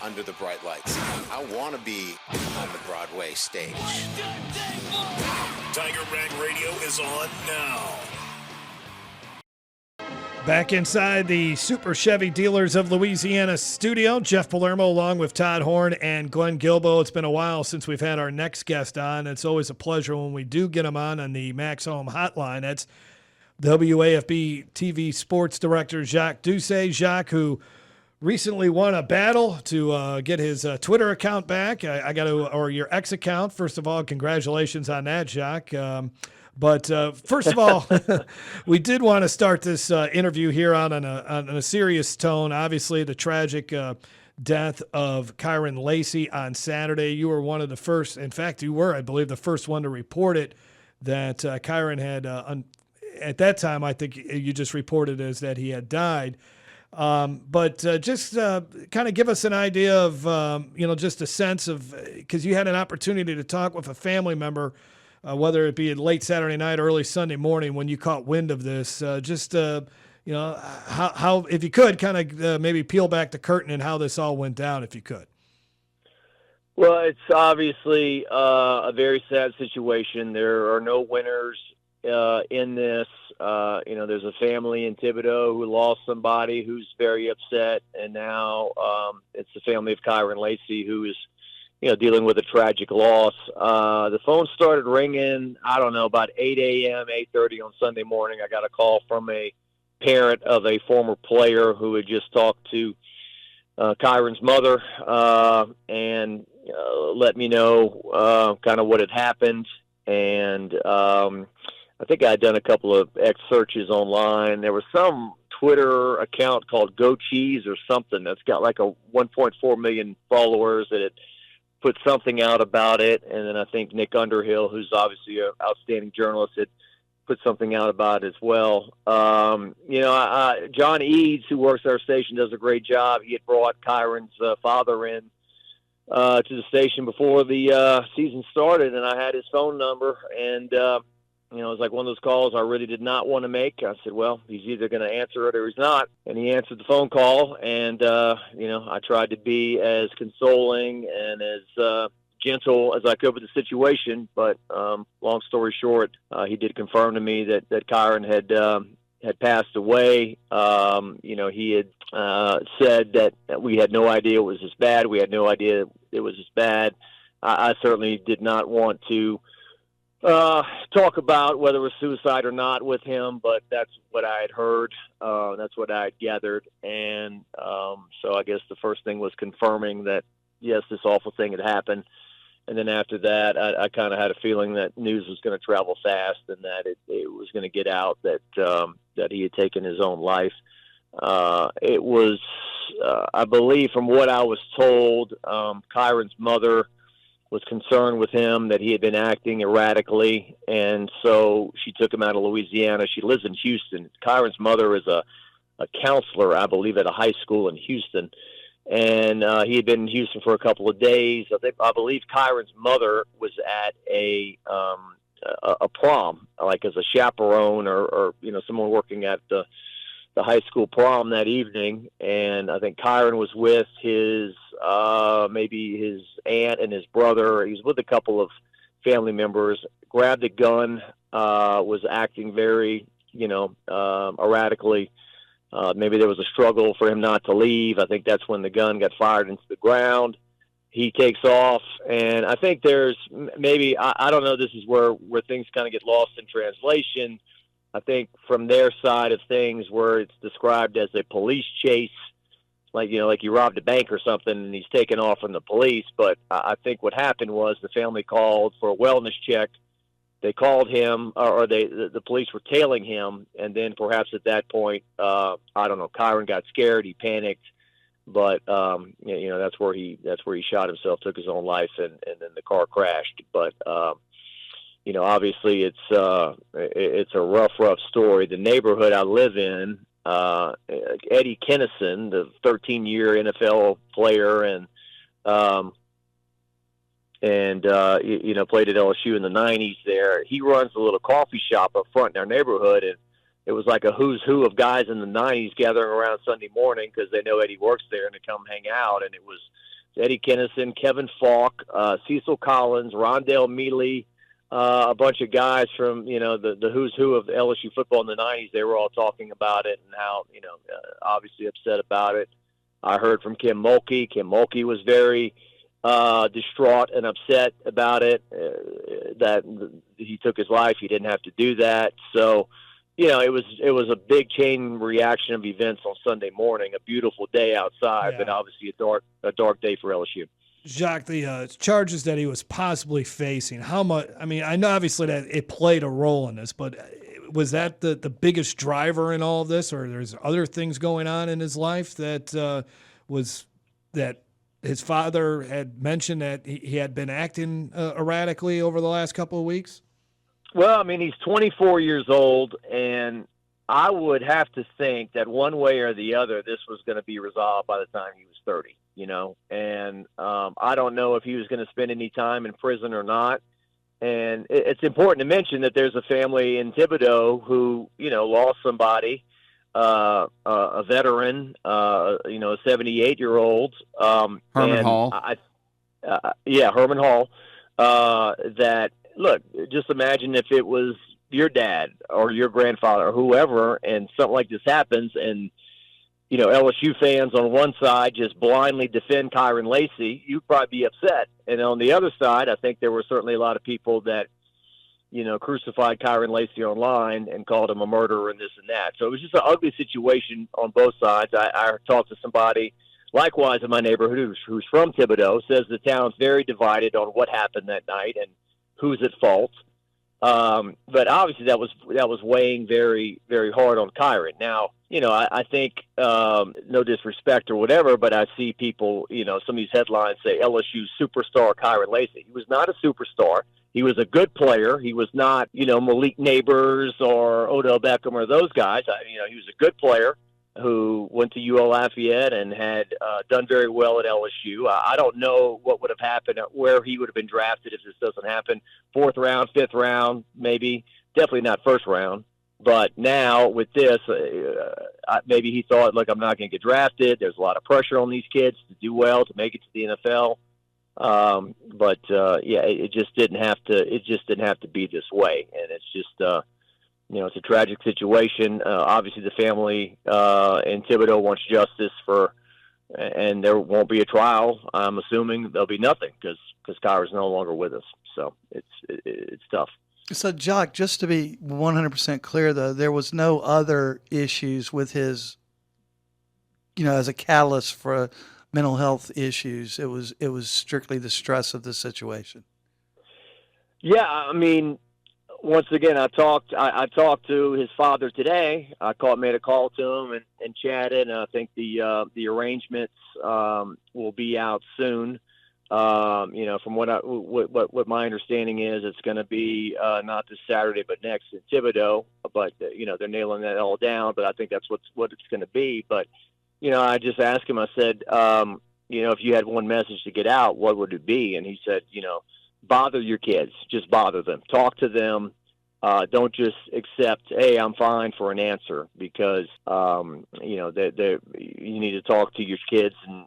under the bright lights. I want to be on the Broadway stage. Tiger Rag Radio is on now. Back inside the Super Chevy Dealers of Louisiana studio, Jeff Palermo along with Todd Horn and Glenn Gilbo. It's been a while since we've had our next guest on. It's always a pleasure when we do get him on the Max Home Hotline. That's WAFB TV Sports Director Jacques Doucet. Jacques, who recently won a battle to get his Twitter account back. Or your X account. First of all, congratulations on that, Jacques. But first of all, we did want to start this interview here on a serious tone. Obviously, the tragic death of Kyren Lacy on Saturday. You were one of the first. In fact, you were, I believe, the first one to report it, that Kyren had, at that time, I think you just reported as that he had died. But just kind of give us an idea of, just a sense of, because you had an opportunity to talk with a family member, whether it be late Saturday night or early Sunday morning when you caught wind of this. How, if you could, kind of maybe peel back the curtain and how this all went down, if you could. Well, it's obviously a very sad situation. There are no winners in this. There's a family in Thibodaux who lost somebody who's very upset, and now it's the family of Kyren Lacy who is dealing with a tragic loss. The phone started ringing, I don't know, about 8 a.m., 8:30 on Sunday morning. I got a call from a parent of a former player who had just talked to Kyren's mother and let me know kind of what had happened. And I think I had done a couple of X searches online. There was some Twitter account called Go Cheese or something that's got like a 1.4 million followers that had put something out about it. And then I think Nick Underhill, who's obviously an outstanding journalist, had put something out about it as well. John Eads, who works at our station, does a great job. He had brought Kyren's father in to the station before the season started, and I had his phone number. And, it was like one of those calls I really did not want to make. I said, well, he's either going to answer it or he's not. And he answered the phone call, and, I tried to be as consoling and as gentle as I could with the situation. But long story short, he did confirm to me that Kyren had passed away. He had said that we had no idea it was this bad. We had no idea it was this bad. I certainly did not want to talk about whether it was suicide or not with him, but that's what I had heard. That's what I had gathered. And so I guess the first thing was confirming that, yes, this awful thing had happened. And then after that, I kind of had a feeling that news was going to travel fast and that it was going to get out that he had taken his own life. It was, I believe, from what I was told, Kyren's mother was concerned with him, that he had been acting erratically, and so she took him out of Louisiana. She lives in Houston. Kyren's mother is a counselor, I believe, at a high school in Houston, and he had been in Houston for a couple of days. I believe Kyren's mother was at a prom, like as a chaperone or someone working at the high school prom that evening, and I think Kyren was with his maybe his aunt and his brother. He was with a couple of family members, grabbed a gun, was acting very, erratically. Maybe there was a struggle for him not to leave. I think that's when the gun got fired into the ground. He takes off, and I think there's maybe, I don't know, this is where things kind of get lost in translation. I think from their side of things, where it's described as a police chase, like you robbed a bank or something and he's taken off from the police. But I think what happened was the family called for a wellness check. They called him, or the police were tailing him. And then perhaps at that point, I don't know, Kyren got scared. He panicked, but that's where he shot himself, took his own life, and then the car crashed. But, obviously it's a rough story. The neighborhood I live in, Eddie Kennison, the 13-year NFL player, and played at LSU in the 90s there. He runs a little coffee shop up front in our neighborhood, and it was like a who's who of guys in the 90s gathering around Sunday morning because they know Eddie works there and to come hang out. And it was Eddie Kennison, Kevin Falk, Cecil Collins, Rondale Mealy, a bunch of guys from, the who's who of LSU football in the 90s. They were all talking about it and how, obviously upset about it. I heard from Kim Mulkey. Kim Mulkey was very distraught and upset about it, that he took his life. He didn't have to do that. So, it was a big chain reaction of events on Sunday morning. A beautiful day outside, but obviously a dark day for LSU. Jacques, the charges that he was possibly facing, how much? I mean, I know obviously that it played a role in this, but was that the biggest driver in all of this, or there's other things going on in his life that was that his father had mentioned that he had been acting erratically over the last couple of weeks? Well, I mean, he's 24 years old, and I would have to think that one way or the other, this was going to be resolved by the time he was 30, and I don't know if he was going to spend any time in prison or not. And it's important to mention that there's a family in Thibodeau who, lost somebody, a veteran, a 78-year-old. Herman Hall. Herman Hall, that, look, just imagine if it was your dad or your grandfather or whoever, and something like this happens, and LSU fans on one side just blindly defend Kyren Lacy, you'd probably be upset. And on the other side, I think there were certainly a lot of people that crucified Kyren Lacy online and called him a murderer and this and that. So it was just an ugly situation on both sides. I talked to somebody likewise in my neighborhood who's from Thibodeau, says the town's very divided on what happened that night and who's at fault. But obviously that was weighing very, very hard on Kyren. Now, I think, no disrespect or whatever, but I see people, some of these headlines say LSU superstar Kyren Lacy. He was not a superstar. He was a good player. He was not, Malik Neighbors or Odell Beckham or those guys. He was a good player who went to UL Lafayette and had done very well at LSU. I don't know what would have happened, where he would have been drafted if this doesn't happen. 4th round, 5th round, maybe. Definitely not 1st round. But now with this, maybe he thought, look, I'm not going to get drafted. There's a lot of pressure on these kids to do well, to make it to the NFL. It just didn't have to. It just didn't have to be this way, and it's just, it's a tragic situation. Obviously, the family in Thibodeau wants justice and there won't be a trial. I'm assuming there'll be nothing because Kyren's no longer with us. So it's tough. So, Jacques, just to be 100% clear, though, there was no other issues with his, as a catalyst for mental health issues. It was strictly the stress of the situation. Yeah, I mean, once again, I talked to his father today. Made a call to him and chatted. And I think the arrangements will be out soon. From what my understanding is, it's going to be not this Saturday, but next in Thibodeau. But they're nailing that all down. But I think that's what it's going to be. But I just asked him. I said, if you had one message to get out, what would it be? And he said, bother your kids. Just bother them. Talk to them. Don't just accept, hey, I'm fine for an answer, because you need to talk to your kids and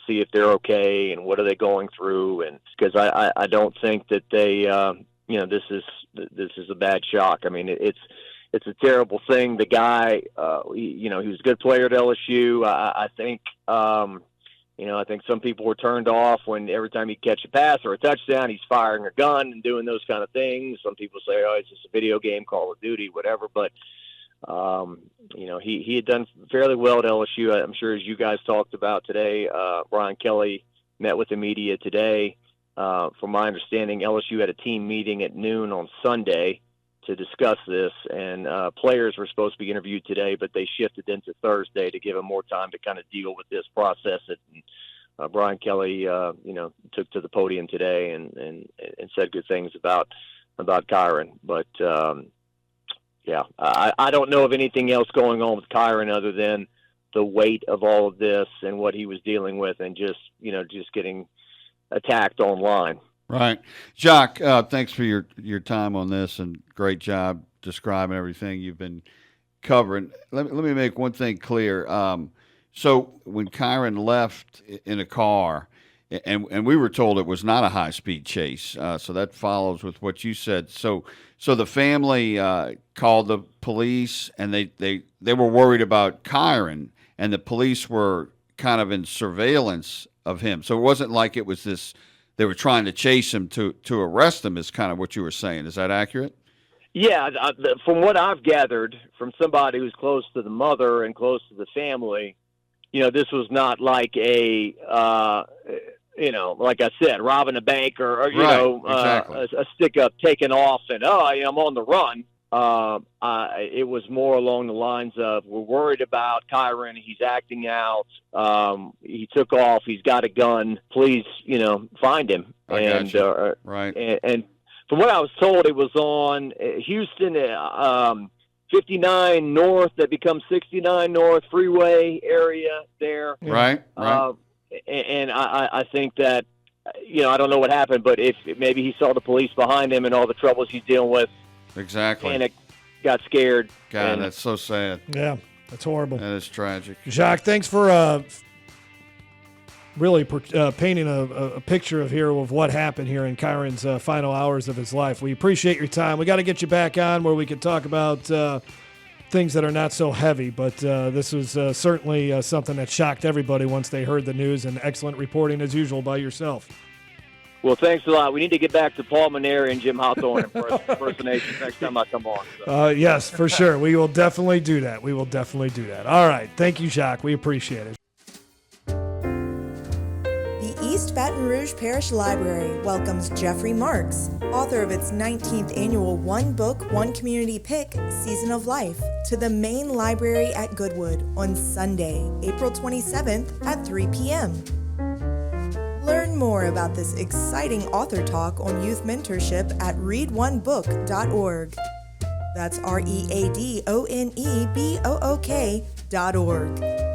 see if they're okay and what are they going through. And because I don't think that they, this is a bad shock. I mean, it's a terrible thing. The guy, he was a good player at LSU. I think, I think some people were turned off when every time he catch a pass or a touchdown, he's firing a gun and doing those kind of things. Some people say, oh, it's just a video game, Call of Duty, whatever. But, he had done fairly well at LSU. I'm sure, as you guys talked about today, Brian Kelly met with the media today. From my understanding, LSU had a team meeting at noon on Sunday to discuss this, and players were supposed to be interviewed today, but they shifted into Thursday to give them more time to kind of deal with this, process it. And Brian Kelly, took to the podium today and said good things about Kyren. But I don't know of anything else going on with Kyren other than the weight of all of this and what he was dealing with, and just getting attacked online. Right. Jacques, thanks for your time on this, and great job describing everything you've been covering. Let me make one thing clear. So when Kyren left in a car, and we were told it was not a high-speed chase. So that follows with what you said. So the family called the police, and they were worried about Kyren, and the police were kind of in surveillance of him. So it wasn't like it was this, they were trying to chase him to arrest him, is kind of what you were saying. Is that accurate? Yeah, from what I've gathered from somebody who's close to the mother and close to the family, this was not like a, like I said, robbing a bank or exactly. a stick up taking off and, I'm on the run. It was more along the lines of, we're worried about Kyren. He's acting out. He took off. He's got a gun. Please, find him. Right. And from what I was told, it was on Houston, 59 North that becomes 69 North freeway area there. Right. And I think that, I don't know what happened, but if maybe he saw the police behind him and all the troubles he's dealing with. Exactly. And it got scared. God, that's so sad. Yeah, that's horrible. That is tragic. Jacques, thanks for really painting a picture of what happened here in Kyren's final hours of his life. We appreciate your time. We got to get you back on where we can talk about things that are not so heavy, but this was certainly something that shocked everybody once they heard the news, and excellent reporting as usual by yourself. Well, thanks a lot. We need to get back to Paul Maneri and Jim Hawthorne impersonations next time I come on. So. Yes, for sure. We will definitely do that. All right. Thank you, Jacques. We appreciate it. The East Baton Rouge Parish Library welcomes Jeffrey Marks, author of its 19th annual One Book, One Community Pick Season of Life, to the main library at Goodwood on Sunday, April 27th at 3 p.m. Learn more about this exciting author talk on youth mentorship at readonebook.org. That's ReadOnebook.org.